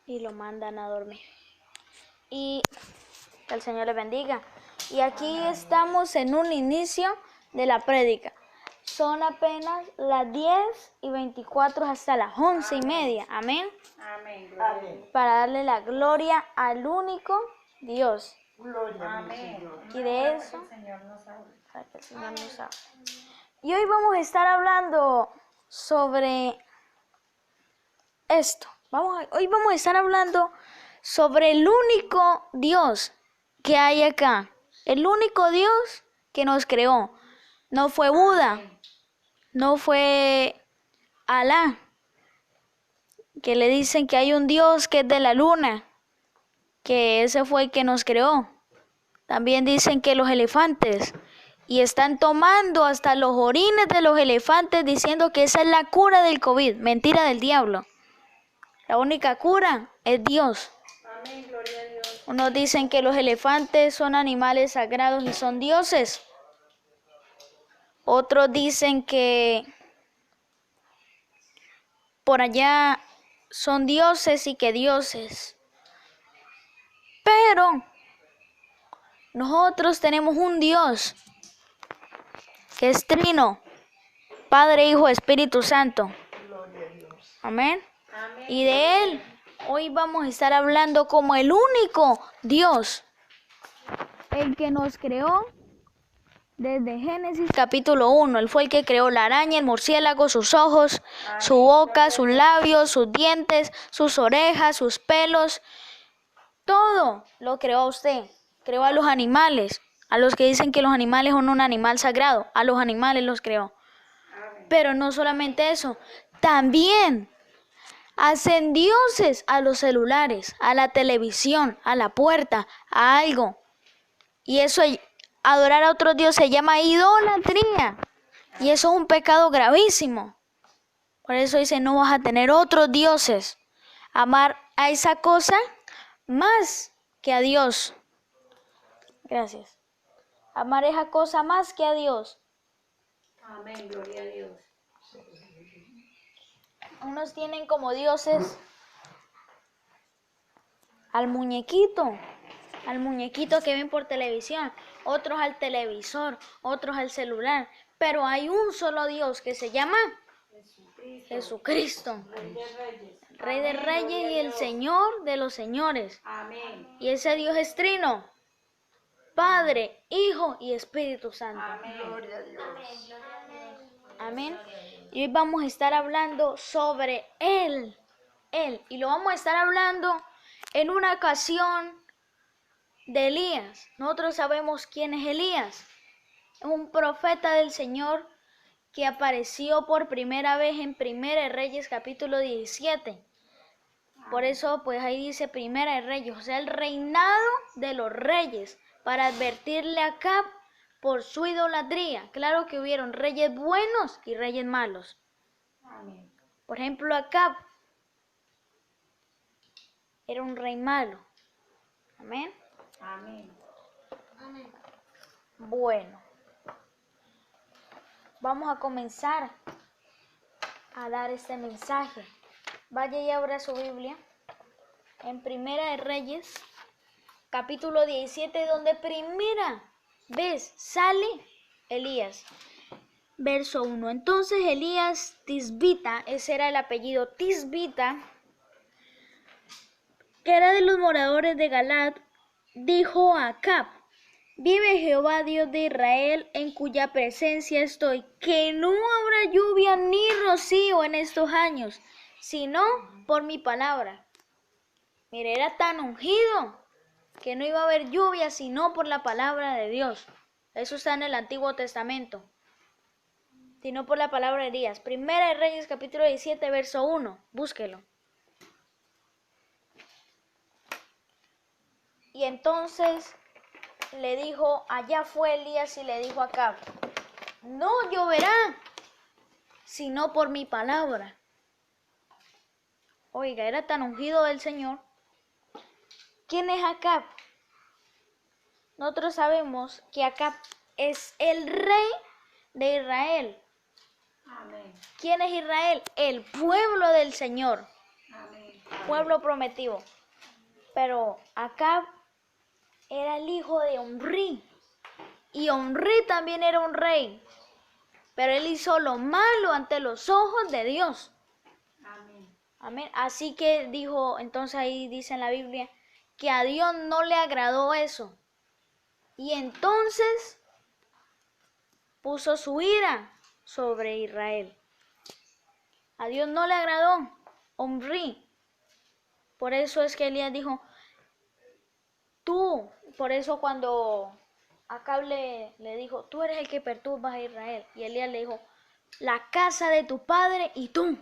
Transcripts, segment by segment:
y lo mandan a dormir. Y que el Señor les bendiga. Y aquí estamos en un inicio de la prédica. Son apenas las 10:24 hasta las 11:30. Amén. Amén. Para darle la gloria al único Dios. Amén. Y de eso, Para que el Señor nos hable. para que el Señor nos hable. Y hoy vamos a estar hablando sobre esto. Hoy vamos a estar hablando sobre el único Dios que hay acá. El único Dios que nos creó. No fue Buda, no fue Alá, que le dicen que hay un Dios que es de la luna, que ese fue el que nos creó. También dicen que los elefantes, y están tomando hasta los orines de los elefantes diciendo que esa es la cura del COVID. Mentira del diablo. La única cura es Dios. Amén, gloria a Dios. Unos dicen que los elefantes son animales sagrados y son dioses. Otros dicen que por allá son dioses y que dioses. Pero nosotros tenemos un Dios que es trino, Padre, Hijo, Espíritu Santo. Amén. Amén. Y de Él hoy vamos a estar hablando como el único Dios, el que nos creó desde Génesis capítulo 1. Él fue el que creó la araña, el murciélago, sus ojos, su boca, sus labios, sus dientes, sus orejas, sus pelos. Todo lo creó usted. Creó a los animales, a los que dicen que los animales son un animal sagrado. A los animales los creó. Pero no solamente eso, también hacen dioses a los celulares, a la televisión, a la puerta, a algo. Y eso, adorar a otros dioses, se llama idolatría. Y eso es un pecado gravísimo. Por eso dice, no vas a tener otros dioses. Amar a esa cosa más que a Dios. Gracias. Amar esa cosa más que a Dios. Amén, gloria a Dios. Unos tienen como dioses al muñequito que ven por televisión, otros al televisor, otros al celular, pero hay un solo Dios que se llama Jesucristo, Rey de Reyes y el Señor de los Señores. Amén. Y ese Dios es trino, Padre, Hijo y Espíritu Santo. Amén. Gloria a Dios. Amén. Y hoy vamos a estar hablando sobre Él. Y lo vamos a estar hablando en una ocasión de Elías. Nosotros sabemos quién es Elías. Es un profeta del Señor que apareció por primera vez en Primera de Reyes capítulo 17. Por eso pues ahí dice Primera de Reyes, o sea el reinado de los reyes, para advertirle a Acab por su idolatría. Claro que hubieron reyes buenos y reyes malos. Amén. Por ejemplo, Acab era un rey malo. Amén. Amén. Bueno, vamos a comenzar a dar este mensaje. Vaya y abra su Biblia en Primera de Reyes, capítulo 17, donde primera vez sale Elías. Verso 1. Entonces Elías Tisbita, ese era el apellido Tisbita, que era de los moradores de Galad, dijo a Acab: vive Jehová Dios de Israel, en cuya presencia estoy, que no habrá lluvia ni rocío en estos años, sino por mi palabra. Mire, era tan ungido que no iba a haber lluvia sino por la palabra de Dios. Eso está en el Antiguo Testamento. Sino por la palabra de Elías. Primera de Reyes, capítulo 17, verso 1. Búsquelo. Y entonces le dijo, allá fue Elías y le dijo a Acab: no lloverá, sino por mi palabra. Oiga, era tan ungido del Señor. ¿Quién es Acab? Nosotros sabemos que Acab es el rey de Israel. Amén. ¿Quién es Israel? El pueblo del Señor. Amén. pueblo prometido. Pero Acab era el hijo de Omri. Y Omri también era un rey. Pero él hizo lo malo ante los ojos de Dios. Amén. Amén. Así que dijo, entonces ahí dice en la Biblia, que a Dios no le agradó eso. Y entonces puso su ira sobre Israel. A Dios no le agradó Omri. Por eso es que Elías dijo, por eso cuando Acab le dijo, tú eres el que perturbas a Israel. Y Elías le dijo, la casa de tu padre y tú.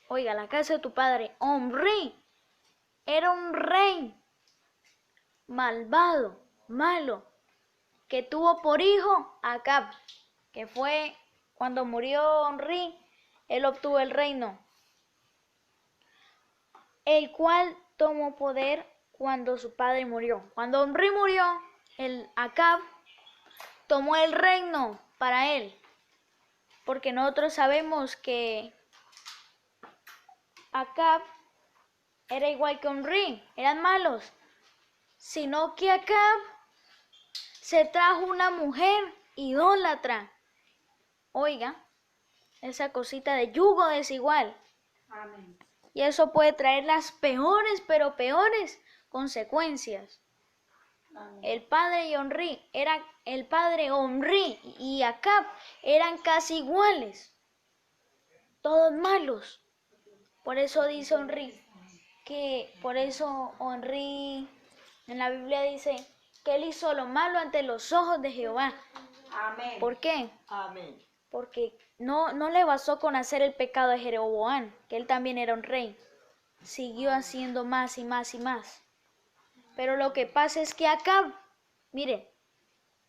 Oiga, la casa de tu padre, Omri, era un rey malvado, malo, que tuvo por hijo a Acab, que fue cuando murió Omri, él obtuvo el reino, el cual tomó poder cuando su padre murió. Cuando Omri murió, el Acab tomó el reino para él, porque nosotros sabemos que Acab era igual que Omri, eran malos, sino que Acab se trajo una mujer idólatra. Oiga, esa cosita de yugo desigual. Amén. Y eso puede traer las peores, pero peores consecuencias. Amén. El padre Omri y Acab eran casi iguales, todos malos. Por eso dice Omri, en la Biblia dice que él hizo lo malo ante los ojos de Jehová. Amén. ¿Por qué? Amén. Porque no le bastó con hacer el pecado de Jeroboam, que él también era un rey. Siguió haciendo más y más y más. Pero lo que pasa es que Acab, mire,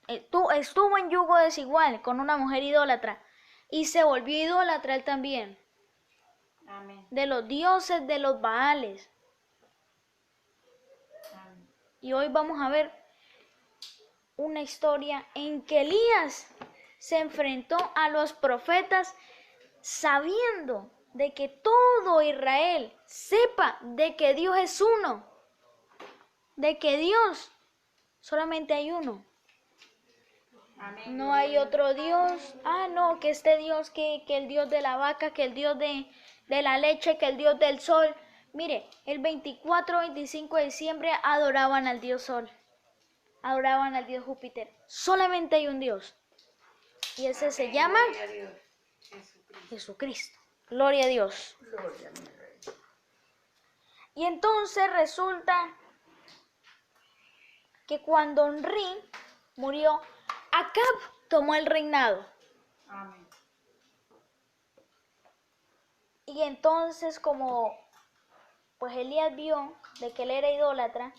estuvo en yugo desigual con una mujer idólatra y se volvió idólatra él también, Amén. de los dioses de los Baales. Amén. Y hoy vamos a ver una historia en que Elías se enfrentó a los profetas sabiendo de que todo Israel sepa de que Dios es uno, de que Dios solamente hay uno. Amén. No hay otro Dios. No, que este Dios, que el Dios de la vaca, que el Dios de la leche, que el Dios del sol. Mire, el 24-25 de diciembre adoraban al Dios Sol, adoraban al Dios Júpiter. Solamente hay un Dios. Y ese se llama Gloria a Dios. Jesucristo. Jesucristo. Gloria a Dios. Gloria a mi Rey. Y entonces resulta que cuando Omri murió, Acab tomó el reinado. Amén. Y entonces como pues Elías vio de que él era idólatra,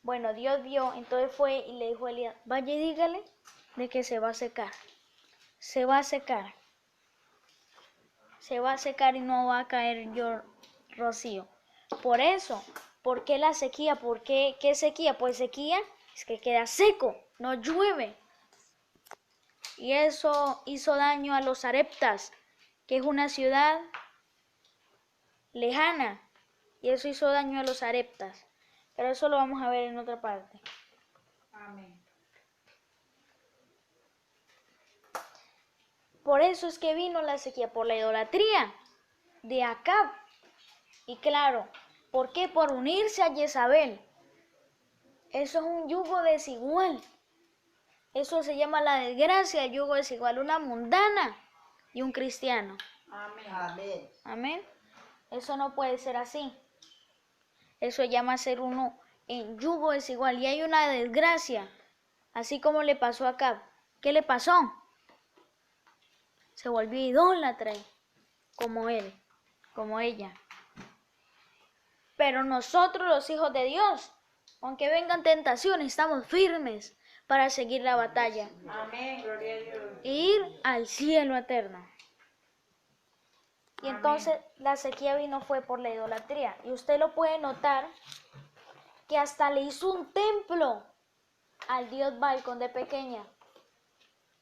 bueno, Dios vio, entonces fue y le dijo a Elías, vaya y dígale de que se va a secar. Se va a secar. Se va a secar y no va a caer rocío. Por eso, ¿por qué la sequía? ¿Por qué? ¿Qué sequía? Pues sequía es que queda seco, no llueve. Y eso hizo daño a los Sareptas, que es una ciudad lejana. Y eso hizo daño a los Sareptas. Pero eso lo vamos a ver en otra parte. Amén. Por eso es que vino la sequía, por la idolatría de Acab. Y claro, ¿por qué? Por unirse a Jezabel. Eso es un yugo desigual. Eso se llama la desgracia, el yugo desigual. Una mundana y un cristiano. Amén. Amén. Amén. Eso no puede ser así. Eso llama a ser uno en yugo desigual. Y hay una desgracia, así como le pasó a Acab. ¿Qué le pasó? Se volvió idólatra, como él, como ella. Pero nosotros, los hijos de Dios, aunque vengan tentaciones, estamos firmes para seguir la batalla Amén. Gloria a Dios. e ir al cielo eterno. Y Amén. entonces la sequía vino fue por la idolatría. Y usted lo puede notar que hasta le hizo un templo al dios Baal con de pequeña.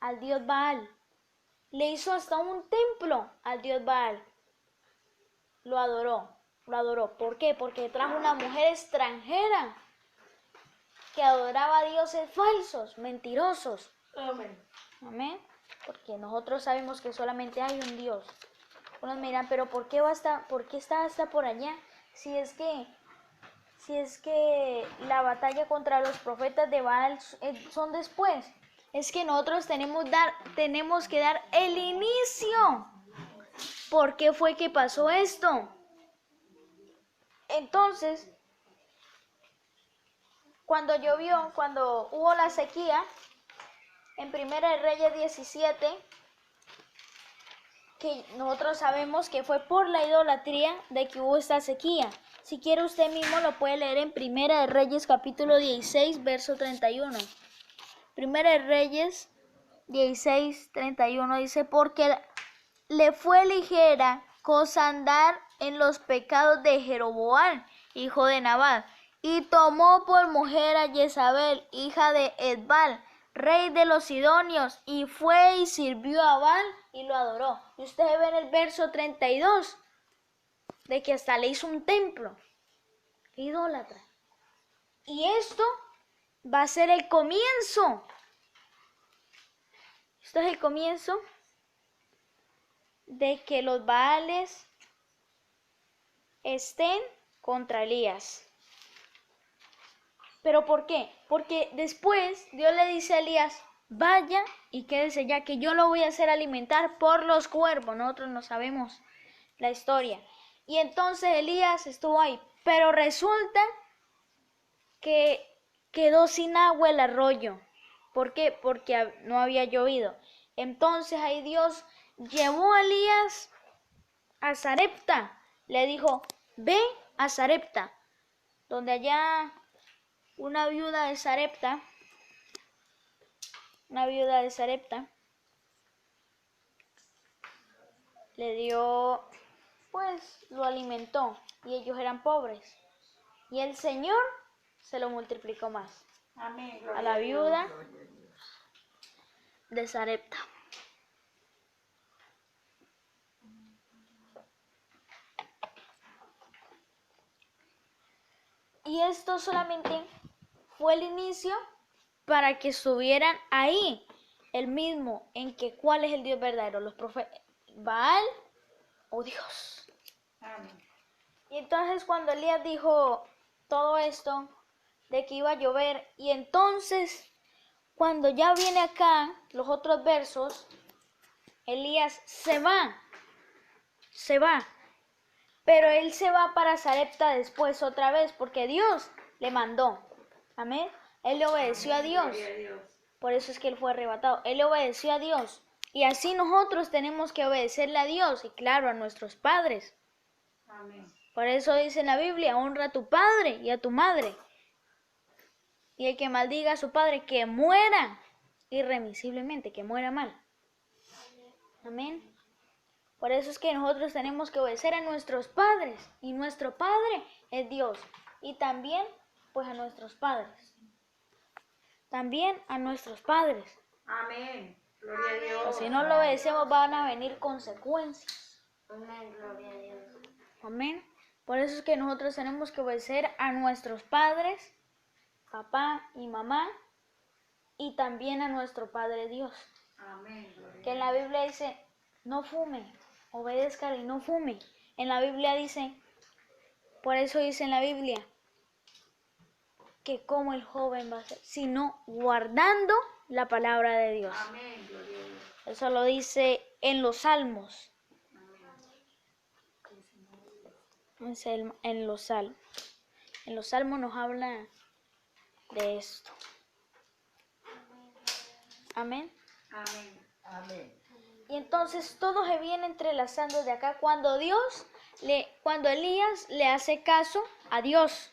Al dios Baal. Le hizo hasta un templo al dios Baal. Lo adoró. lo adoró. ¿Por qué? Porque trajo una mujer extranjera que adoraba a dioses falsos, mentirosos. Amén. Amén. Porque nosotros sabemos que solamente hay un Dios. Unos me dirán, pero ¿por qué está hasta por allá? Si es que la batalla contra los profetas de Baal son después. Es que nosotros tenemos que dar el inicio. ¿Por qué fue que pasó esto? Entonces, cuando hubo la sequía, en Primera de Reyes 17, que nosotros sabemos que fue por la idolatría de que hubo esta sequía. Si quiere usted mismo lo puede leer en Primera de Reyes capítulo 16, verso 31. Primera de Reyes 16, 31 dice, porque le fue ligera cosa andar en los pecados de Jeroboam, hijo de Nabat, y tomó por mujer a Jezabel, hija de Edbal, rey de los sidonios, y fue y sirvió a Baal y lo adoró. Y ustedes ven el verso 32, de que hasta le hizo un templo. Idólatra. Y esto va a ser el comienzo. Esto es el comienzo de que los Baales estén contra Elías. ¿Pero por qué? Porque después Dios le dice a Elías, vaya y quédese ya, que yo lo voy a hacer alimentar por los cuervos. Nosotros no sabemos la historia. Y entonces Elías estuvo ahí, pero resulta que quedó sin agua el arroyo. ¿Por qué? Porque no había llovido. Entonces ahí Dios llevó a Elías a Sarepta. Le dijo, ve a Sarepta, donde allá una viuda de Sarepta, le dio, pues lo alimentó, y ellos eran pobres. Y el Señor se lo multiplicó más. Amén. A la viuda de Sarepta. Y esto solamente fue el inicio para que estuvieran ahí el mismo en que cuál es el Dios verdadero, los profetas, Baal o Dios. Amén. Y entonces cuando Elías dijo todo esto de que iba a llover, y entonces cuando ya viene acá los otros versos, Elías se va, pero él se va para Sarepta después otra vez, porque Dios le mandó. Amén. Él le obedeció a Dios. Gloria a Dios. Por eso es que él fue arrebatado. Él le obedeció a Dios. Y así nosotros tenemos que obedecerle a Dios y claro, a nuestros padres. Amén. Por eso dice en la Biblia, honra a tu padre y a tu madre. Y el que maldiga a su padre, que muera irremisiblemente, que muera mal. Amén. Por eso es que nosotros tenemos que obedecer a nuestros padres. Y nuestro Padre es Dios. Y también, pues a nuestros padres. También a nuestros padres. Amén. Gloria a Dios. Pues si no lo obedecemos van a venir consecuencias. Amén. Gloria a Dios. Amén. Por eso es que nosotros tenemos que obedecer a nuestros padres, papá y mamá, y también a nuestro Padre Dios. Amén. Gloria Que en la Biblia dice, no fume, obedezca y no fume. En la Biblia dice, por eso dice en la Biblia, que como el joven va a ser, sino guardando la palabra de Dios. Amén. Gloria a Dios. Eso lo dice en los Salmos. En los Salmos. En los Salmos nos habla de esto. Amén. Amén. Amén. Y entonces todo se viene entrelazando de acá cuando Elías le hace caso a Dios,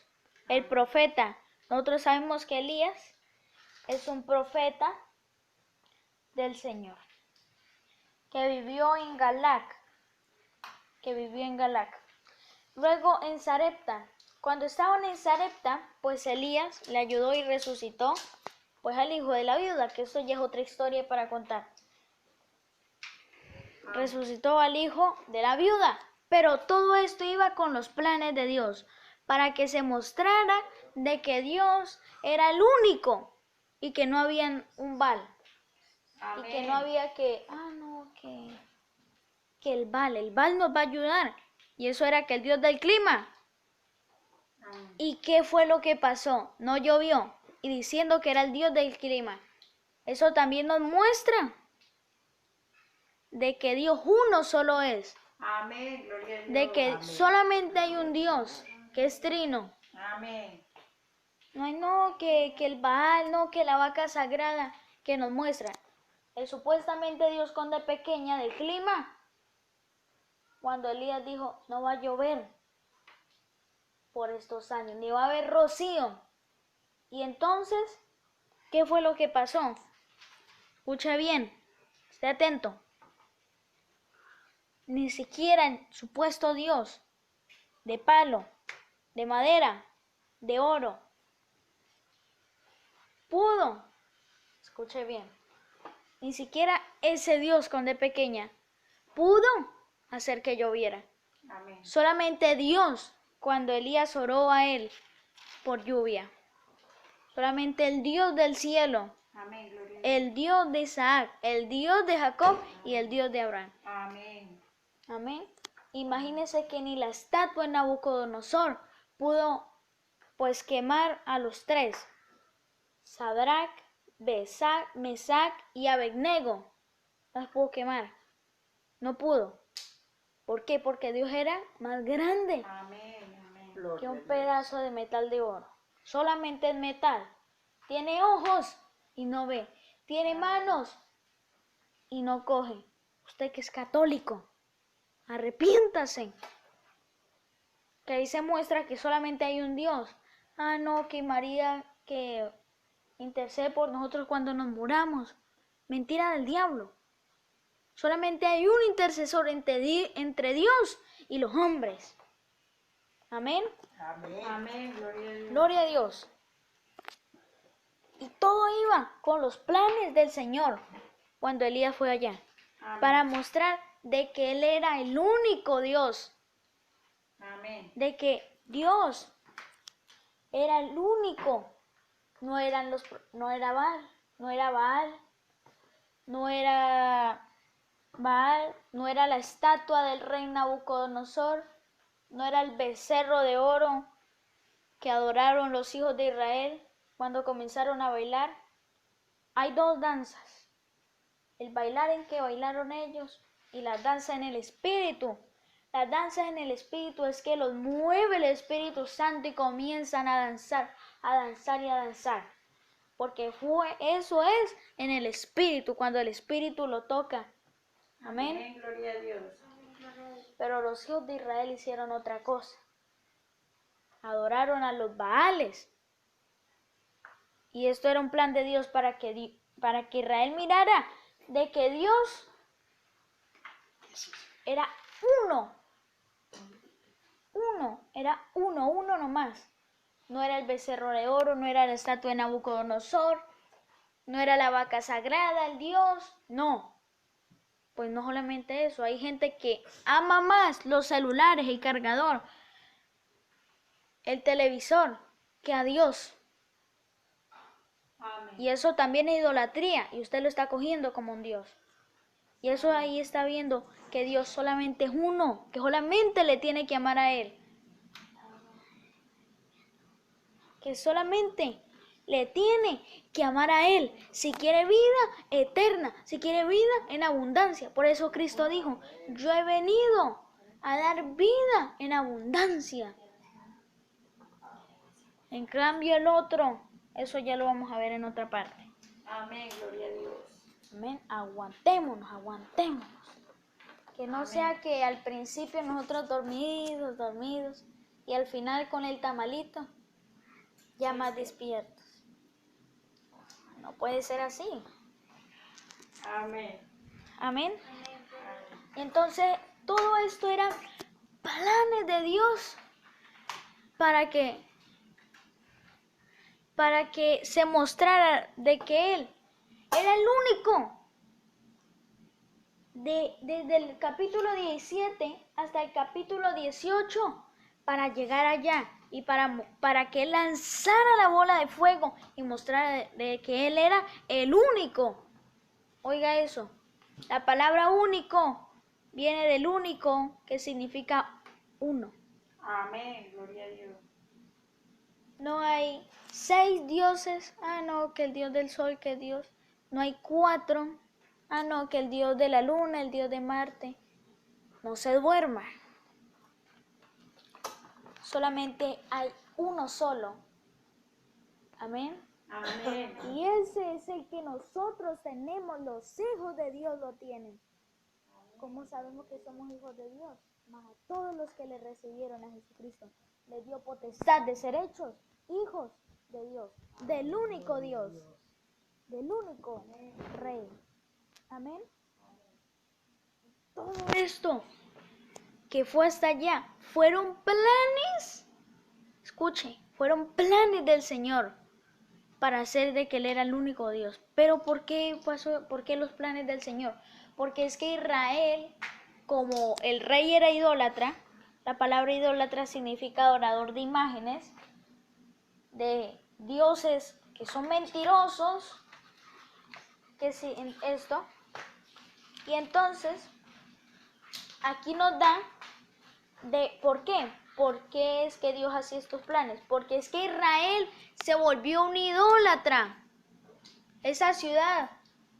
el profeta. Nosotros sabemos que Elías es un profeta del Señor, que vivió en Galac, Luego en Sarepta, cuando estaban en Sarepta, pues Elías le ayudó y resucitó pues al hijo de la viuda, que eso ya es otra historia para contar. Resucitó al hijo de la viuda, Pero todo esto iba con los planes de Dios, para que se mostrara de que Dios era el único y que no había un Baal. Y que no había que el Baal nos va a ayudar. Y eso era que el Dios del clima. ¿Y qué fue lo que pasó? No llovió. Y diciendo que era el Dios del clima. Eso también nos muestra de que Dios uno solo es. Amén, gloria a Dios. De que solamente hay un Dios, que es trino. Amén. No hay que el Baal, no, que la vaca sagrada, que nos muestra. El supuestamente Dios con D pequeña del clima. Cuando Elías dijo, no va a llover por estos años, ni va a haber rocío. Y entonces, ¿qué fue lo que pasó? Escucha bien, esté atento. Ni siquiera el supuesto Dios de palo, de madera, de oro, pudo, escuche bien, ni siquiera ese Dios con D pequeña pudo hacer que lloviera. Amén. Solamente Dios, cuando Elías oró a él por lluvia. Solamente el Dios del cielo, Amén, gloria a Dios. el Dios de Isaac, el Dios de Jacob y el Dios de Abraham. Amén. Amén. Imagínense que ni la estatua de Nabucodonosor pudo pues quemar a los tres. Sadrach, Mesac y Abednego. No las pudo quemar. No pudo. ¿Por qué? Porque Dios era más grande Amén. Amén. que un pedazo de metal de oro. Solamente el metal. Tiene ojos y no ve. Tiene manos y no coge. Usted que es católico, arrepiéntase. Que ahí se muestra que solamente hay un Dios. Ah, no, que María que intercede por nosotros cuando nos muramos. Mentira del diablo. Solamente hay un intercesor entre Dios y los hombres. Amén. Amén. Amén, gloria a Dios. Gloria a Dios. Y todo iba con los planes del Señor cuando Elías fue allá. Amén. Para mostrar de que Él era el único Dios. Amén. De que Dios era el único. No era Baal, no era Baal, no era la estatua del rey Nabucodonosor, no era el becerro de oro que adoraron los hijos de Israel cuando comenzaron a bailar. Hay dos danzas, el bailar en que bailaron ellos y la danza en el Espíritu. La danza en el Espíritu es que los mueve el Espíritu Santo y comienzan a danzar y a danzar. Porque eso es en el Espíritu, cuando el Espíritu lo toca. Amén. Amén, gloria a Dios. Pero los hijos de Israel hicieron otra cosa. Adoraron a los Baales. Y esto era un plan de Dios para que Israel mirara de que Dios era uno. Uno nomás. No era el becerro de oro, no era la estatua de Nabucodonosor, no era la vaca sagrada, el Dios, no. Pues no solamente eso, hay gente que ama más los celulares, el cargador, el televisor, que a Dios. Amén. Y eso también es idolatría, y usted lo está cogiendo como un Dios. Y eso ahí está viendo que Dios solamente es uno, que solamente le tiene que amar a Él. Que solamente le tiene que amar a Él. Si quiere vida eterna, si quiere vida en abundancia. Por eso Cristo dijo, yo he venido a dar vida en abundancia. En cambio el otro, eso ya lo vamos a ver en otra parte. Amén, gloria a Dios. Amén. Aguantémonos. Que no sea que al principio nosotros dormidos, y al final con el tamalito, ya más despiertos. No puede ser así. Amén. Amén. Entonces, todo esto eran planes de Dios para que se mostrara de que Él era el único. Desde el capítulo 17 hasta el capítulo 18 para llegar allá y para que él lanzara la bola de fuego y mostrara de que él era el único. Oiga eso, la palabra único viene del único, que significa uno. Amén, gloria a Dios. No hay 6 dioses, no, que el dios del sol, que Dios. No hay 4, no, que el dios de la luna, el dios de Marte. No se duerma. Solamente hay uno solo. Amén. Amén. Y ese es el que nosotros tenemos, los hijos de Dios lo tienen. ¿Cómo sabemos que somos hijos de Dios? Mas a todos los que le recibieron a Jesucristo, le dio potestad de ser hechos hijos de Dios, del único Dios, del único Rey. Amén. Todo esto que fue hasta allá fueron planes, escuche, fueron planes del Señor para hacer de que Él era el único Dios. Pero ¿por qué pasó? ¿Por qué los planes del Señor? Porque es que Israel, como el rey era idólatra, la palabra idólatra significa adorador de imágenes, de dioses que son mentirosos, que sí, esto. Y entonces, aquí nos da de por qué. ¿Por qué es que Dios hacía estos planes? Porque es que Israel se volvió un idólatra. Esa ciudad,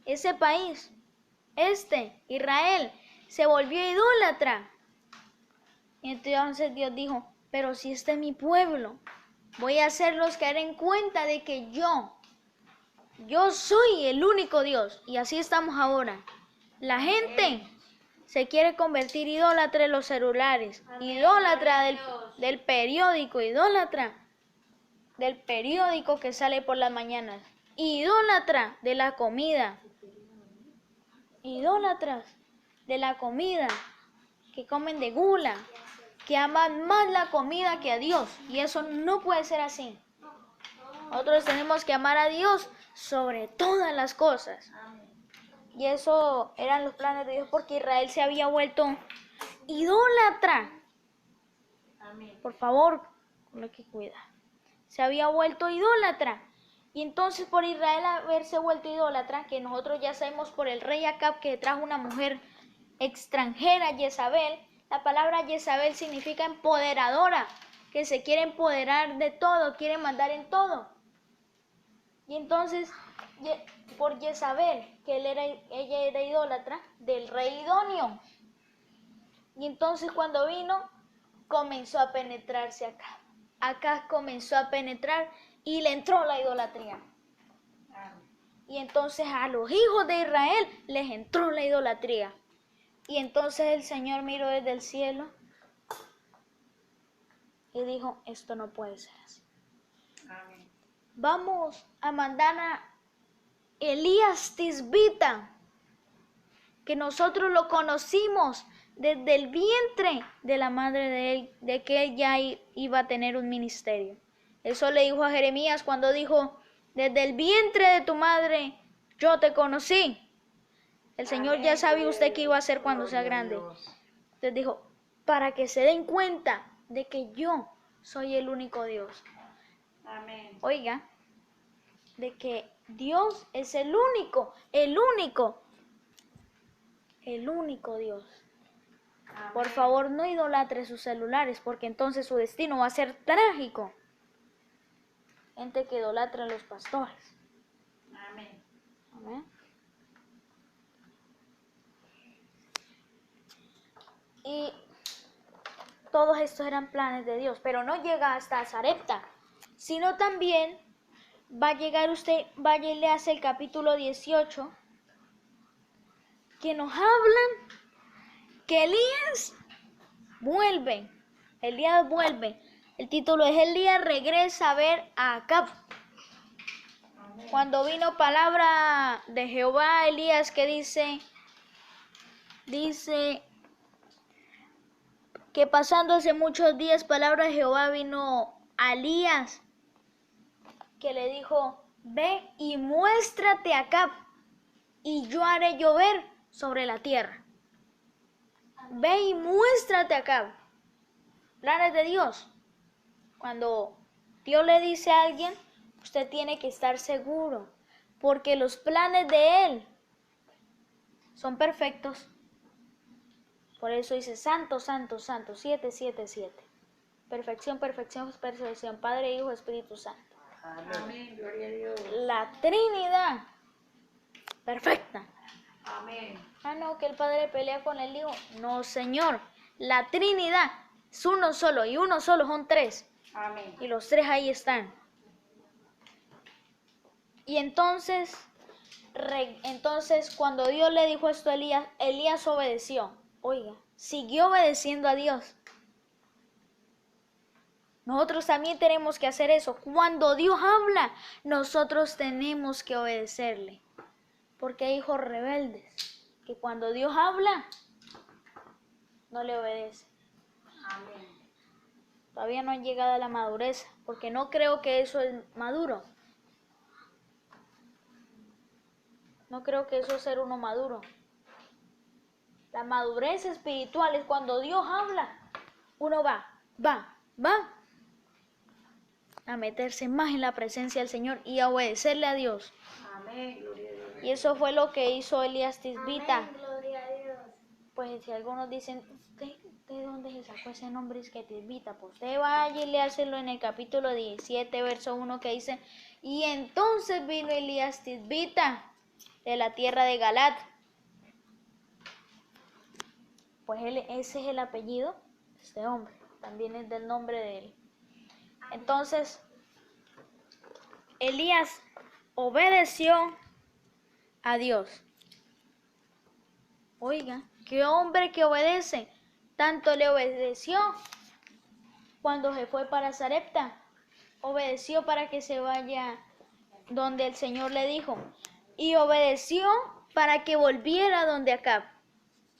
ese país, Israel, se volvió idólatra. Y entonces Dios dijo, pero si este es mi pueblo, voy a hacerlos caer en cuenta de que yo soy el único Dios. Y así estamos ahora. La gente se quiere convertir idólatra de los celulares, idólatra del periódico, idólatra del periódico que sale por las mañanas, idólatra de la comida, idólatras de la comida, que comen de gula, que aman más la comida que a Dios. Y eso no puede ser así. Nosotros tenemos que amar a Dios sobre todas las cosas. Y eso eran los planes de Dios, porque Israel se había vuelto idólatra. Por favor, con lo que cuida. Se había vuelto idólatra. Y entonces por Israel haberse vuelto idólatra, que nosotros ya sabemos por el rey Acab, que trajo una mujer extranjera, Jezabel. La palabra Jezabel significa empoderadora, que se quiere empoderar de todo, quiere mandar en todo. Y entonces, por Jezabel, que ella era idólatra del rey Idóneo. Y entonces cuando vino, comenzó a penetrarse acá. Acá comenzó a penetrar y le entró la idolatría. Y entonces a los hijos de Israel les entró la idolatría. Y entonces el Señor miró desde el cielo y dijo, esto no puede ser así. Amén. Vamos a mandar a Elías Tisbita, que nosotros lo conocimos desde el vientre de la madre de él, de que él ya iba a tener un ministerio. Eso le dijo a Jeremías cuando dijo, desde el vientre de tu madre yo te conocí. El Señor ya sabía usted qué iba a hacer cuando sea grande. Entonces dijo, para que se den cuenta de que yo soy el único Dios. Amén. Oiga, de que Dios es el único Dios. Amén. Por favor, no idolatre sus celulares, porque entonces su destino va a ser trágico. Gente que idolatra a los pastores. Amén. Amén. Y todos estos eran planes de Dios, pero no llega hasta Sarepta, sino también va a llegar usted, vaya y léase el capítulo 18, que nos hablan que Elías vuelve. El título es Elías regresa a ver a Acab. Cuando vino palabra de Jehová a Elías, que dice que pasándose muchos días, palabra de Jehová vino a Elías, que le dijo, ve y muéstrate a Acab, y yo haré llover sobre la tierra. ve y muéstrate acá. Planes de Dios. Cuando Dios le dice a alguien, usted tiene que estar seguro, porque los planes de Él son perfectos. Por eso dice santo, santo, santo, 7, 7, 7. Perfección, perfección, perfección, Padre, Hijo, Espíritu Santo. Amén. Gloria a Dios. La Trinidad, perfecta. Amén. Ah, no, que el Padre pelea con el Hijo. No, Señor. La Trinidad es uno solo y uno solo son tres. Amén. Y los tres ahí están. Y entonces cuando Dios le dijo esto a Elías, Elías obedeció. Oiga, siguió obedeciendo a Dios. Nosotros también tenemos que hacer eso. Cuando Dios habla, nosotros tenemos que obedecerle. Porque hay hijos rebeldes que cuando Dios habla, no le obedecen. Amén. Todavía no han llegado a la madurez, porque no creo que eso es maduro. No creo que eso es ser uno maduro. La madurez espiritual es cuando Dios habla, uno va a meterse más en la presencia del Señor y a obedecerle a Dios. Amén. Gloria a Dios. Y eso fue lo que hizo Elías Tisbita. Amén, gloria a Dios. Pues si algunos dicen, ¿usted de dónde se sacó ese nombre? Es que Tisbita. Pues usted vaya y léaselo en el capítulo 17, verso 1, que dice, y entonces vino Elías Tisbita de la tierra de Galat. Pues ese es el apellido de este hombre, también es del nombre de él. Entonces, Elías obedeció a Dios. Oiga, qué hombre que obedece. Tanto le obedeció cuando se fue para Sarepta. Obedeció para que se vaya donde el Señor le dijo. Y obedeció para que volviera donde Acab.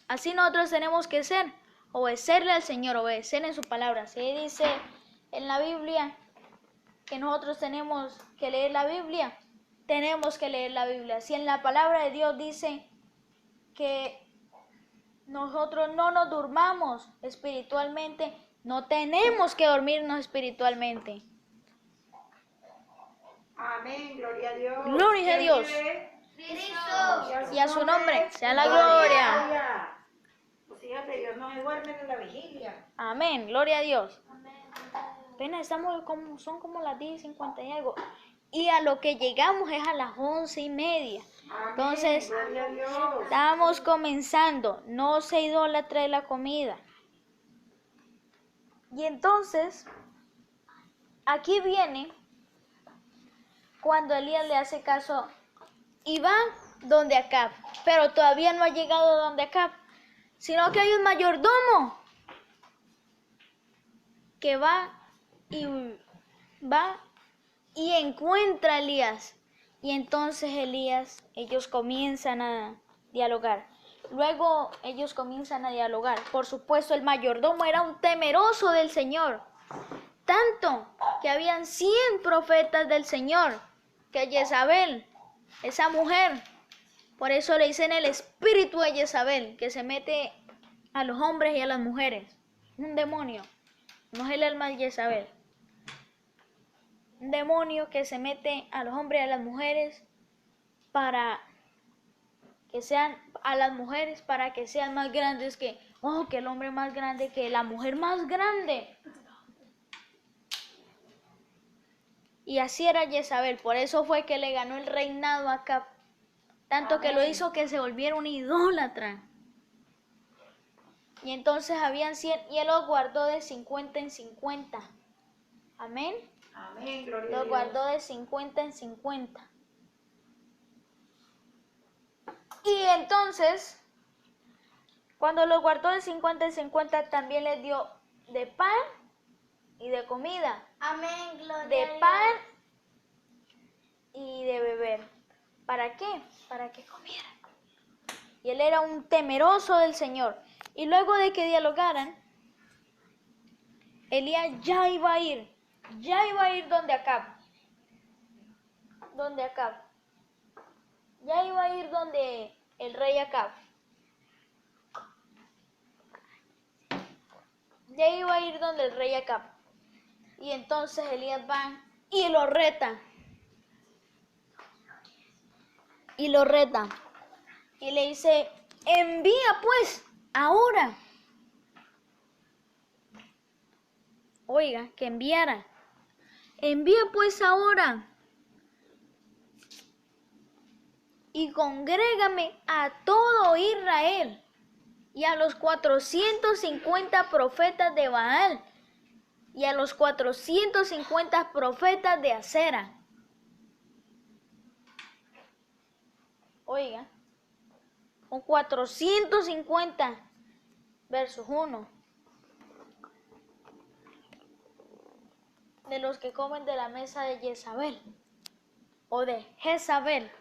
Así nosotros tenemos que ser. Obedecerle al Señor, obedecer en su palabra. Se dice en la Biblia que nosotros tenemos que leer la Biblia. Tenemos que leer la Biblia. Si en la palabra de Dios dice que nosotros no nos durmamos espiritualmente, no tenemos que dormirnos espiritualmente. Amén. Gloria a Dios. Gloria a Dios. Cristo. Y a su nombre sea la gloria. Los hijos de Dios no se duermen en la vigilia. Amén, gloria a Dios. Apenas estamos son como las 10:50 y algo. Y a lo que llegamos es a las 11:30. Amén. Entonces, Gloria a Dios. estamos comenzando. No se idolatre la comida. Y entonces, aquí viene cuando Elías le hace caso y va donde Acab. Pero todavía no ha llegado donde Acab, sino que hay un mayordomo que va y encuentra a Elías. Y entonces ellos comienzan a dialogar. Luego ellos comienzan a dialogar. Por supuesto, el mayordomo era un temeroso del Señor. Tanto que habían 100 profetas del Señor, que Jezabel, esa mujer, por eso le dicen el espíritu de Jezabel, que se mete a los hombres y a las mujeres. Un demonio, no es el alma de Jezabel. Un demonio que se mete a los hombres y a las mujeres para que sean más grandes que el hombre más grande, que la mujer más grande. Y así era Jezabel, por eso fue que le ganó el reinado a Acab, tanto que lo hizo que se volviera un idólatra. Y entonces habían 100 y él los guardó de 50 en 50. Amén. Amén. Gloria a Los Dios. guardó de 50 en 50. Y entonces, cuando los guardó de 50 en 50, también les dio de pan y de comida. Amén, gloria a De Dios. pan y de beber. ¿Para qué? Para que comieran. Y él era un temeroso del Señor. Y luego de que dialogaran, Elías ya iba a ir donde Acab. Ya iba a ir donde el rey Acab. ya iba a ir donde el rey Acab. Y entonces Elías va y lo reta. Y lo reta. Y le dice, envía pues ahora. Oiga, que enviara. Envía pues ahora. Y congrégame a todo Israel y a los 450 profetas de Baal y a los 450 profetas de Acera. Oiga, con 450, versos 1. De los que comen de la mesa de Jezabel o de Jezabel.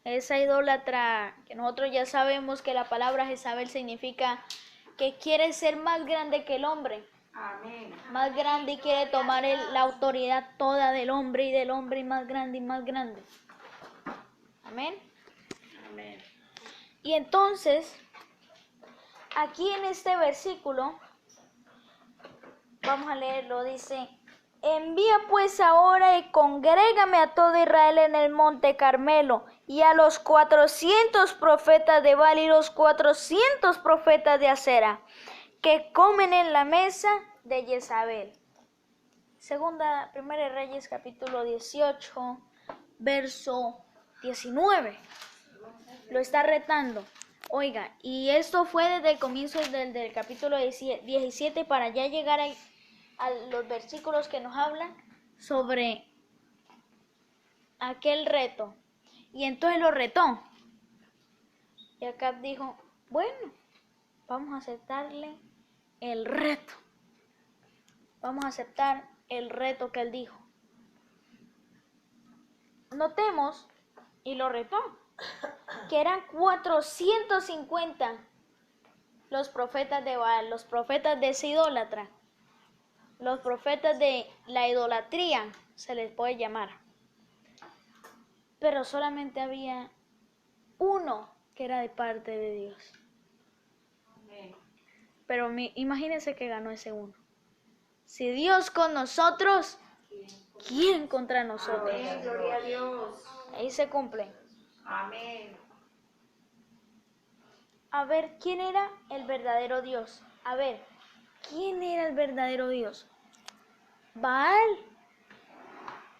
Esa idólatra que nosotros ya sabemos que la palabra Jezabel significa que quiere ser más grande que el hombre. Amén. Más grande y quiere tomar la autoridad toda del hombre y más grande y más grande. Amén. Amén. Y entonces, aquí en este versículo, vamos a leerlo, dice, envía pues ahora y congrégame a todo Israel en el monte Carmelo, y a los 400 profetas de Baal y los 400 profetas de Acera, que comen en la mesa de Jezabel. Primera de Reyes, capítulo 18, verso 19. Lo está retando. Oiga, y esto fue desde el comienzo del capítulo 17 para ya llegar a los versículos que nos hablan sobre aquel reto. Y entonces lo retó. Y Acab dijo, bueno, vamos a aceptarle el reto. Vamos a aceptar el reto que él dijo. Notemos, y lo retó, que eran 450 los profetas de Baal, los profetas de ese idólatra, los profetas de la idolatría, se les puede llamar. Pero solamente había uno que era de parte de Dios. Amén. Pero imagínense que ganó ese uno. Si Dios con nosotros, ¿quién contra nosotros? Amén. Gloria a Dios. Ahí se cumple. Amén. A ver, ¿quién era el verdadero Dios? A ver, ¿quién era el verdadero Dios? ¿Baal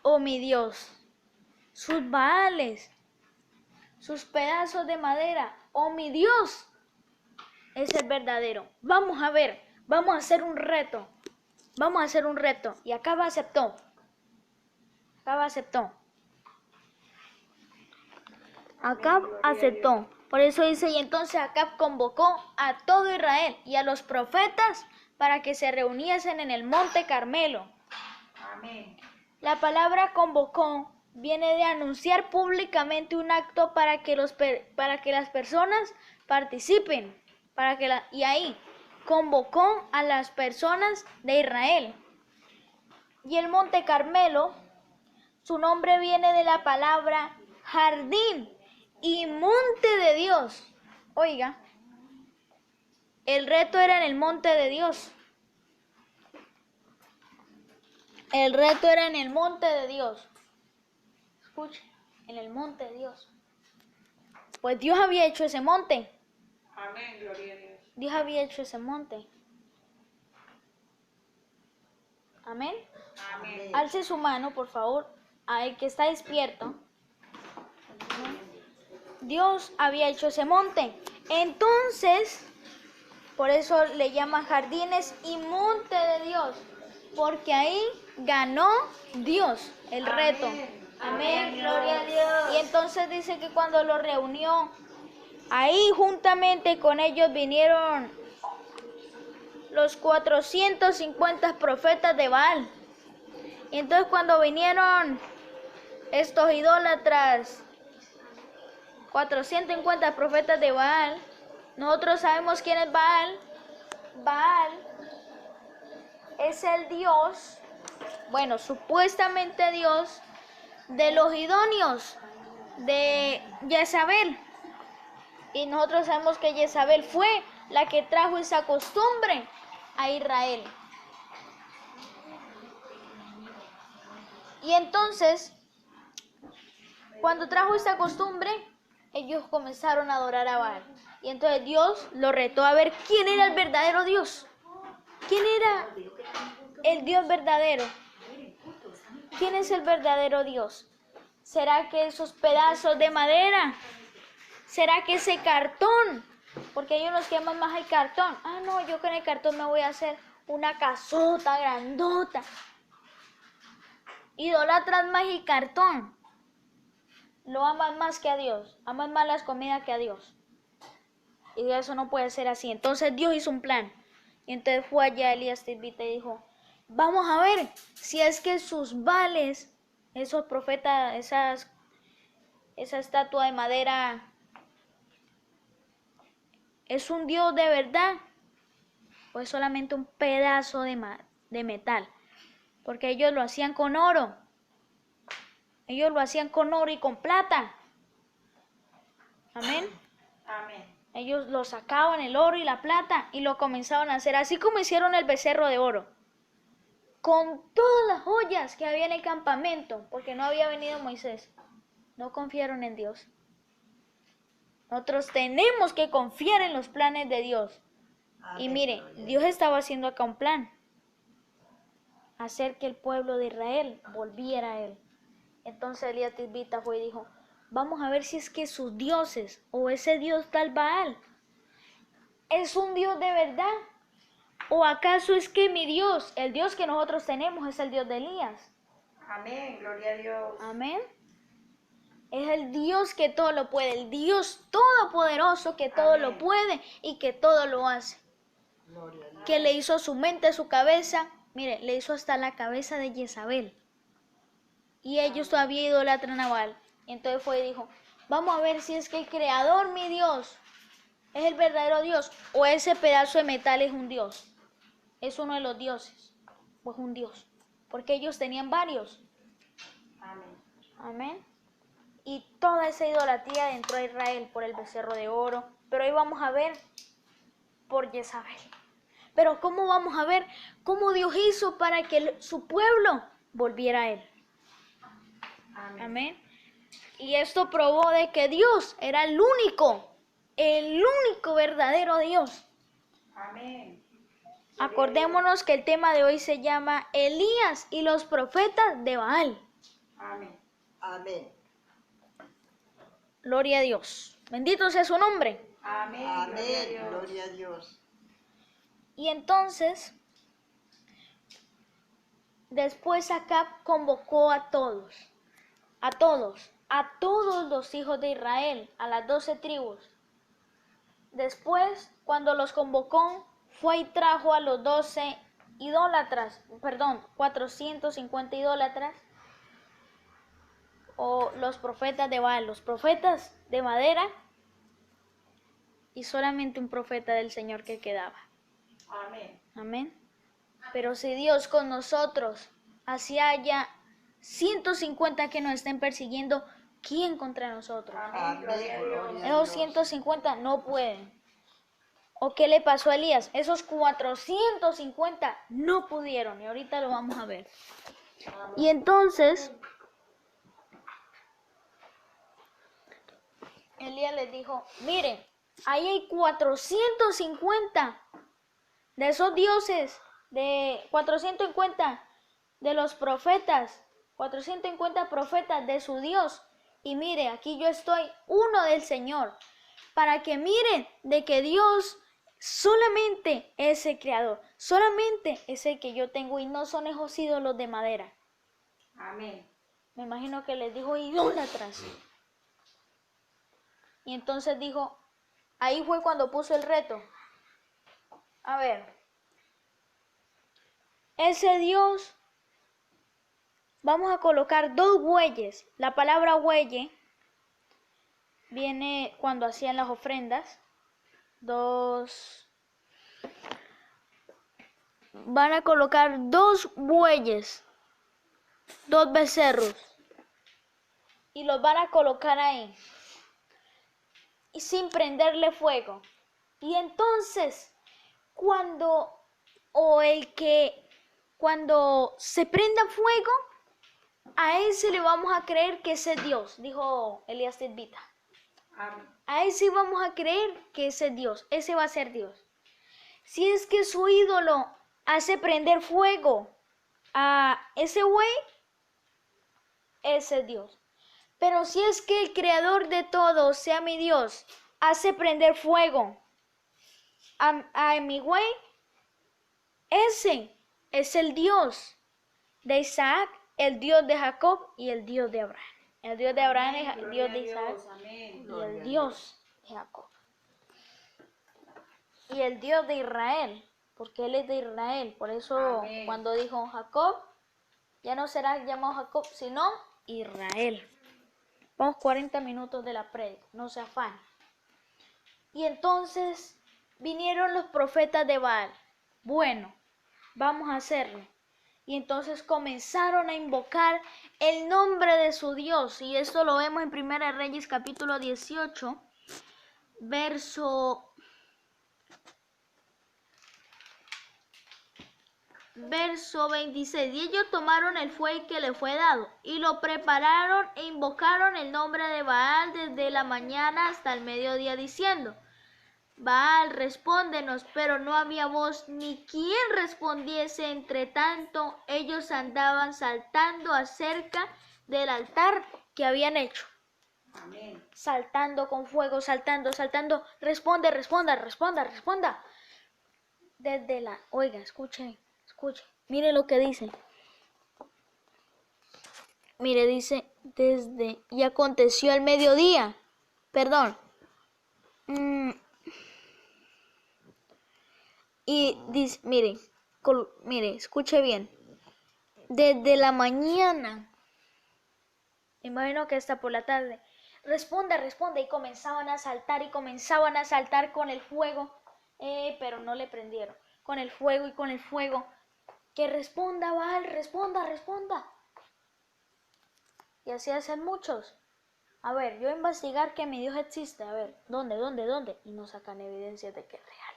o mi Dios? Sus Baales, sus pedazos de madera, o mi Dios es el verdadero. Vamos a ver, vamos a hacer un reto. Vamos a hacer un reto. Y Acab aceptó. Acab aceptó. Por eso dice, y entonces Acab convocó a todo Israel y a los profetas para que se reuniesen en el monte Carmelo. Amén. La palabra convocó viene de anunciar públicamente un acto para que las personas participen. Y ahí convocó a las personas de Israel. Y el monte Carmelo, su nombre viene de la palabra jardín y monte de Dios. Oiga, el reto era en el monte de Dios. El reto era en el monte de Dios. Escuche, en el monte de Dios. Pues Dios había hecho ese monte. Amén. Gloria a Dios. Dios había hecho ese monte. Amén. Amén. Alce su mano, por favor, a el que está despierto. Dios había hecho ese monte. Entonces, por eso le llaman jardines y monte de Dios. Porque ahí ganó Dios el reto. Amén. Gloria a Dios. Y entonces dice que cuando lo reunió, ahí juntamente con ellos vinieron los 450 profetas de Baal. Y entonces cuando vinieron estos idólatras, 450 profetas de Baal, nosotros sabemos quién es Baal. Baal es el Dios, bueno, supuestamente Dios, de los idóneos, de Jezabel. Y nosotros sabemos que Jezabel fue la que trajo esa costumbre a Israel. Y entonces, cuando trajo esta costumbre, ellos comenzaron a adorar a Baal. Y entonces Dios lo retó a ver quién era el verdadero Dios. ¿Quién era el Dios verdadero? ¿Quién es el verdadero Dios? ¿Será que esos pedazos de madera? ¿Será que ese cartón? Porque hay unos que aman más el cartón. Ah, no, yo con el cartón me voy a hacer una casota grandota. Idolatran más el cartón. Lo aman más que a Dios. Aman más las comidas que a Dios. Y eso no puede ser así. Entonces Dios hizo un plan. Y entonces fue allá Elías Tisbita y dijo, vamos a ver si es que sus vales, esos profetas, esa estatua de madera, ¿es un Dios de verdad? ¿O es solamente un pedazo de metal? Porque ellos lo hacían con oro. Ellos lo hacían con oro y con plata. Amén. Amén. Ellos lo sacaban el oro y la plata y lo comenzaban a hacer, así como hicieron el becerro de oro. Con todas las joyas que había en el campamento, porque no había venido Moisés. No confiaron en Dios. Nosotros tenemos que confiar en los planes de Dios. Y mire, Dios estaba haciendo acá un plan. Hacer que el pueblo de Israel volviera a Él. Entonces Elías Tisbita fue y dijo, vamos a ver si es que sus dioses o ese Dios tal Baal es un Dios de verdad. ¿O acaso es que mi Dios, el Dios que nosotros tenemos, es el Dios de Elías? Amén, gloria a Dios. Amén. Es el Dios que todo lo puede, el Dios todopoderoso que todo lo puede y que todo lo hace. Que le hizo su mente, su cabeza, mire, le hizo hasta la cabeza de Jezabel. Y ellos todavía idolatran a Baal. Y entonces fue y dijo, vamos a ver si es que el Creador, mi Dios, es el verdadero Dios, o ese pedazo de metal es un Dios. Es uno de los dioses, o es un Dios. Porque ellos tenían varios. Amén. Amén. Y toda esa idolatría entró a Israel por el becerro de oro. Pero hoy vamos a ver por Jezabel. Pero ¿cómo vamos a ver cómo Dios hizo para que su pueblo volviera a Él? Amén. Amén. Y esto probó de que Dios era el único verdadero Dios. Amén. Acordémonos que el tema de hoy se llama Elías y los profetas de Baal. Amén. Amén. Gloria a Dios. Bendito sea su nombre. Amén. Gloria a Amén. Dios. Gloria a Dios. Y entonces, después Acab convocó a todos los hijos de Israel, a las 12 tribus. Después, cuando los convocó, fue y trajo a los 450 idólatras, o los profetas de Baal, los profetas de madera, y solamente un profeta del Señor que quedaba. Amén. Amén. Pero si Dios con nosotros, así haya 150 que nos estén persiguiendo, ¿quién contra nosotros? Amén. Gloria a Dios. Gloria a Esos Dios. 150 no pueden. ¿O qué le pasó a Elías? Esos 450 no pudieron, y ahorita lo vamos a ver. Y entonces Elías les dijo, miren, ahí hay 450 de esos dioses, de 450 de los profetas, 450 profetas de su Dios. Y mire, aquí yo estoy, uno del Señor, para que miren de que Dios solamente es el creador, solamente es el que yo tengo y no son esos ídolos de madera. Amén. Me imagino que les dijo idólatras. Y entonces dijo, ahí fue cuando puso el reto. A ver, ese Dios, vamos a colocar 2 bueyes. La palabra buey viene cuando hacían las ofrendas. Van a colocar 2 bueyes, 2 becerros, y los van a colocar ahí, y sin prenderle fuego. Y entonces, cuando o el que cuando se prenda fuego, a ese le vamos a creer que ese es Dios, dijo Elías Tedvita. Amén. A ese vamos a creer que ese es Dios, ese va a ser Dios. Si es que su ídolo hace prender fuego a ese güey, ese es Dios. Pero si es que el creador de todo, sea mi Dios, hace prender fuego a mi güey, ese es el Dios de Isaac, el Dios de Jacob y el Dios de Abraham. El Dios de Abraham es el Dios de Isaac y el Dios de Jacob. Y el Dios de Israel, porque Él es de Israel. Por eso cuando dijo Jacob, ya no será llamado Jacob, sino Israel. Vamos 40 minutos de la prédica, no se afanen. Y entonces vinieron los profetas de Baal. Bueno, vamos a hacerlo. Y entonces comenzaron a invocar el nombre de su Dios. Y esto lo vemos en 1 Reyes capítulo 18, verso 26. Y ellos tomaron el fuey que le fue dado, y lo prepararon e invocaron el nombre de Baal desde la mañana hasta el mediodía, diciendo: Baal, respóndenos. Pero no había voz ni quien respondiese. Entre tanto, ellos andaban saltando acerca del altar que habían hecho. Amén. Saltando con fuego, saltando. Responda. Desde la... Oiga, escuche. Mire lo que dice. Mire, dice, desde... Y aconteció al mediodía. Perdón. Y dice, mire, escuche bien. Desde la mañana, imagino que hasta por la tarde, responda, y comenzaban a saltar con el fuego, pero no le prendieron, con el fuego, que responda, Baal, responda. Y así hacen muchos. A ver, yo investigar que mi Dios existe, a ver, ¿dónde? Y nos sacan evidencias de que es real.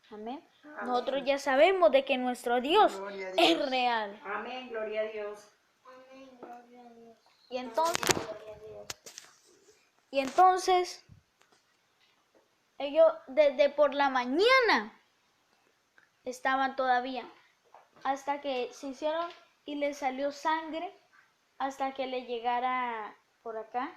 Amén. Nosotros ya sabemos de que nuestro Dios es real. Amén, gloria a Dios. Amén, gloria a Dios. Y entonces, ellos desde por la mañana estaban todavía, hasta que se hicieron y les salió sangre, hasta que le llegara por acá,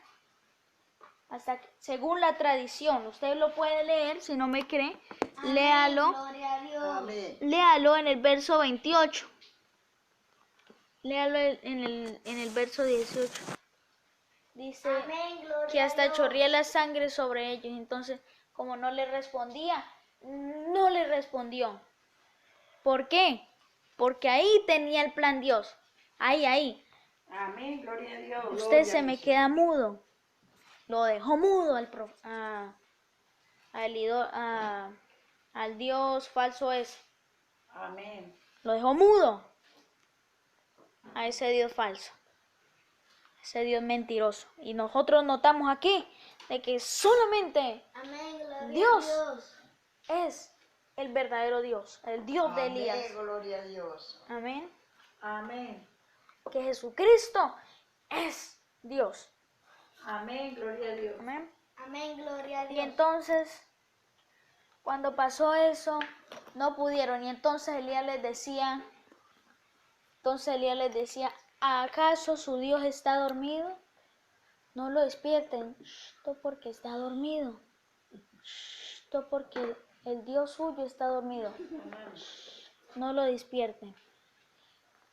hasta que, según la tradición. Usted lo puede leer, si no me cree, Amén, léalo. gloria a Dios. Amén. Léalo en el verso 28. Léalo en el verso 18. Dice Amén, gloria que hasta a Dios. chorría la sangre sobre ellos. Entonces, como no le respondía, no le respondió. ¿Por qué? Porque ahí tenía el plan Dios. Ahí. Amén, gloria a Dios. Usted Gloria se a me Dios. queda mudo. Lo dejó mudo al Dios falso ese. Amén. Lo dejó mudo a ese Dios falso, ese Dios mentiroso. Y nosotros notamos aquí de que solamente Amén, gloria Dios a Dios. es el verdadero Dios, el Dios de Elías. Amén, gloria a Dios. Amén. Amén. Que Jesucristo es Dios. Amén, gloria a Dios. Amén. Amén, gloria a Y Dios. entonces, cuando pasó eso, no pudieron. Y entonces Elías les decía, ¿acaso su Dios está dormido? No lo despierten. Esto porque está dormido. Esto porque el Dios suyo está dormido. No lo despierten.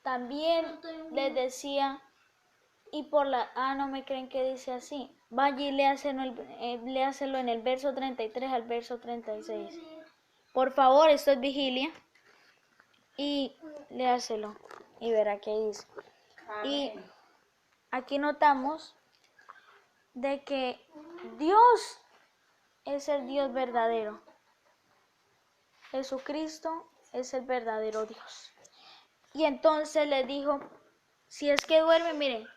También les decía, no me creen que dice así. Vaya y léaselo en el verso 33 al verso 36. Por favor, esto es vigilia. Y léaselo y verá qué dice. Y Amén. aquí notamos de que Dios es el Dios verdadero. Jesucristo es el verdadero Dios. Y entonces le dijo, si es que duerme, miren,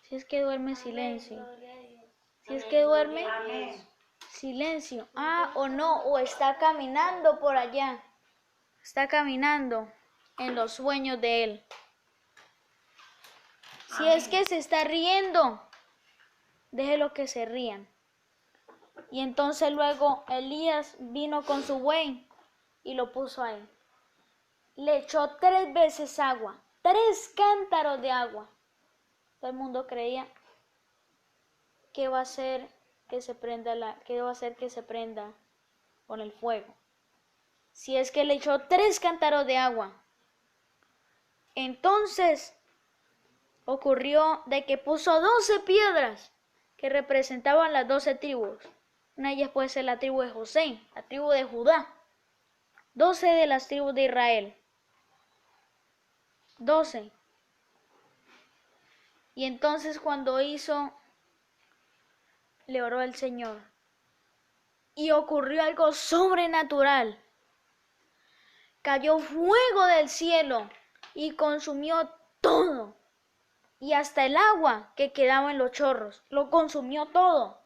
si es que duerme, silencio. Gloria a Dios. Si es que duerme, Amén. silencio. O no, o está caminando por allá. está caminando en los sueños de Él. Si es que se está riendo, déjelo que se rían. Y entonces luego Elías vino con su buey y lo puso ahí. Le echó 3 veces agua, 3 cántaros de agua. Todo el mundo creía que va a hacer que se prenda con el fuego. Si es que le echó 3 cántaros de agua. Entonces ocurrió de que puso 12 piedras que representaban las 12 tribus. Una de ellas puede ser la tribu de José, la tribu de Judá. 12 de las tribus de Israel. 12. Y entonces cuando hizo, le oró al Señor. Y ocurrió algo sobrenatural. Cayó fuego del cielo y consumió todo. Y hasta el agua que quedaba en los chorros. Lo consumió todo.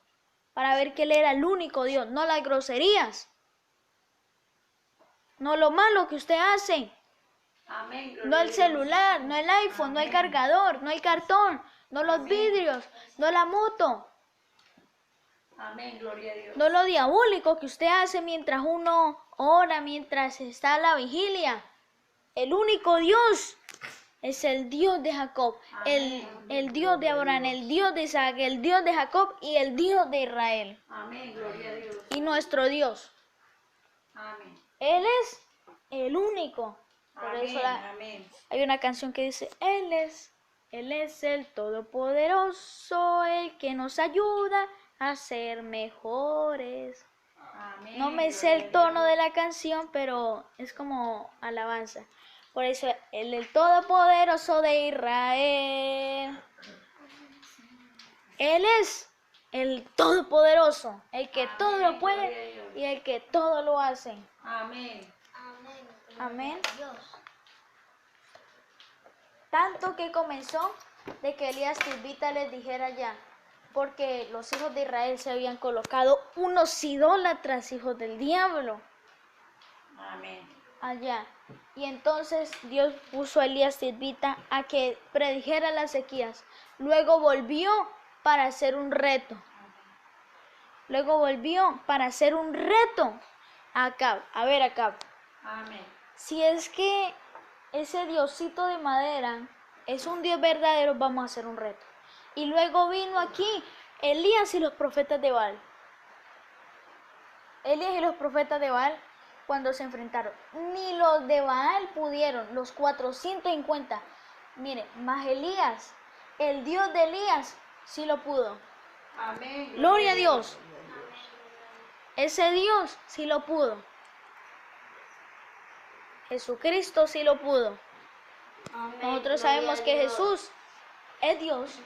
Para ver que Él era el único Dios. No las groserías. No lo malo que usted hace. Amén. No el celular, no el iPhone, no el cargador, no el cartón, no los vidrios, no la moto. Amén, gloria a Dios. No lo diabólico que usted hace mientras uno ora, mientras está en la vigilia. El único Dios es el Dios de Jacob, el Dios de Abraham, el Dios de Isaac, el Dios de Jacob y el Dios de Israel. Amén, gloria a Dios. Y nuestro Dios. Amén. Él es el único. Por eso Amén. hay una canción que dice, Él es el Todopoderoso, el que nos ayuda a ser mejores. Amén. No me sé el tono de la canción, pero es como alabanza. Por eso, el Todopoderoso de Israel. Él es el Todopoderoso, el que todo lo puede y el que todo lo hace. Amén. Amén. Tanto que comenzó de que Elías Tisbita les dijera ya, porque los hijos de Israel se habían colocado unos idólatras, hijos del diablo, Amén. allá. Y entonces Dios puso a Elías Tisbita a que predijera las sequías. Luego volvió para hacer un reto. A Acab. A ver, Acab. Amén. Si es que ese diosito de madera es un Dios verdadero, vamos a hacer un reto. Y luego vino aquí Elías y los profetas de Baal. Elías y los profetas de Baal cuando se enfrentaron. Ni los de Baal pudieron, los 450. Mire, más Elías, el Dios de Elías, sí lo pudo. Amén. Gloria a Dios. Ese Dios sí lo pudo. Jesucristo sí lo pudo. Amén. Nosotros sabemos que Jesús es Dios.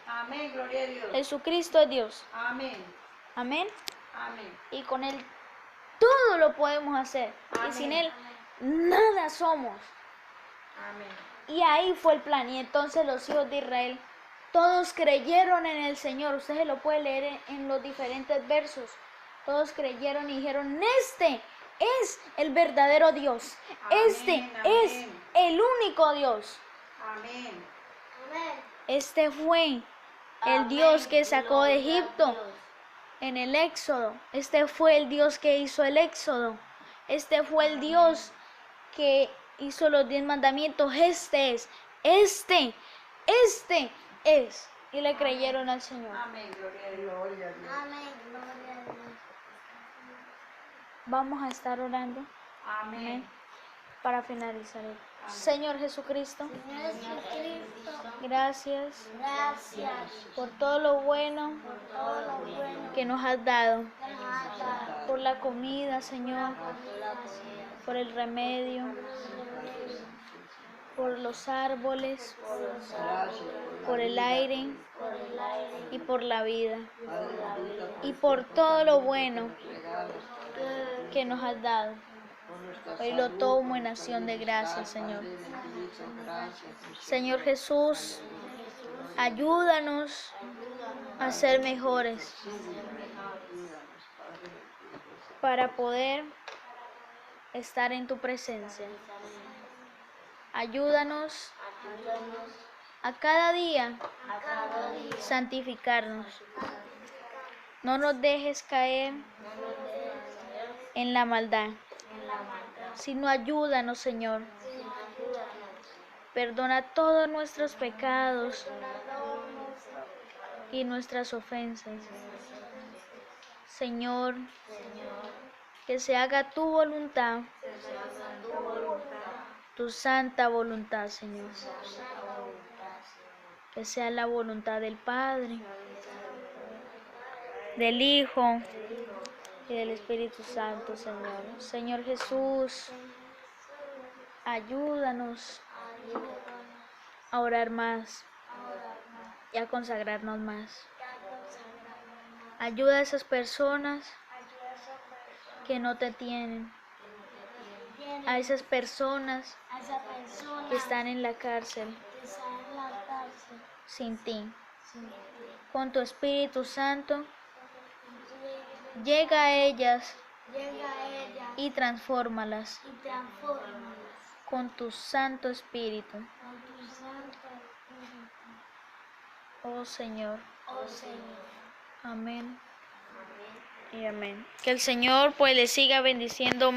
Amén, gloria a Dios. Jesucristo es Dios. Amén. Amén. Amén. Y con Él todo lo podemos hacer. Amén. Y sin Él nada somos. Amén. Y ahí fue el plan. Y entonces los hijos de Israel, todos creyeron en el Señor. Usted se lo puede leer en los diferentes versos. Todos creyeron y dijeron, este es el verdadero Dios. Amén, Este amén. es el único Dios. Amén. Este fue el Amén. Dios que sacó de Gloria a Egipto Dios. en el Éxodo. Este fue el Dios que hizo el Éxodo. Este fue el Dios que hizo los 10 mandamientos. Este es. Y le creyeron al Señor. Amén, gloria a Dios. Gloria a Dios. Vamos a estar orando Amén. para finalizar. Señor Jesucristo, gracias por todo lo bueno que nos has dado. Por la comida, Señor, por el remedio, por los árboles, por el aire y por la vida. Y por todo lo bueno que nos has dado. Hoy lo tomo en acción de gracias, Señor. Señor Jesús, ayúdanos a ser mejores. para poder estar en tu presencia. Ayúdanos a cada día santificarnos. No nos dejes caer en la maldad, sino ayúdanos, Señor. Perdona todos nuestros pecados y nuestras ofensas. Señor, que se haga tu voluntad, tu santa voluntad, Señor. Que sea la voluntad del Padre, del Hijo y del Espíritu Santo, Señor. Señor Jesús, ayúdanos a orar más y a consagrarnos más. Ayuda a esas personas que no te tienen, a esas personas a esa persona que están en la cárcel que está en la cárcel sin ti. sin ti. Con tu Espíritu Santo, llega a ellas Llega a ella y transfórmalas y transfórmalas con tu Santo Espíritu. con tu santo Espíritu. Oh Señor. Oh Señor. Amén y amén. Que el Señor pues le siga bendiciendo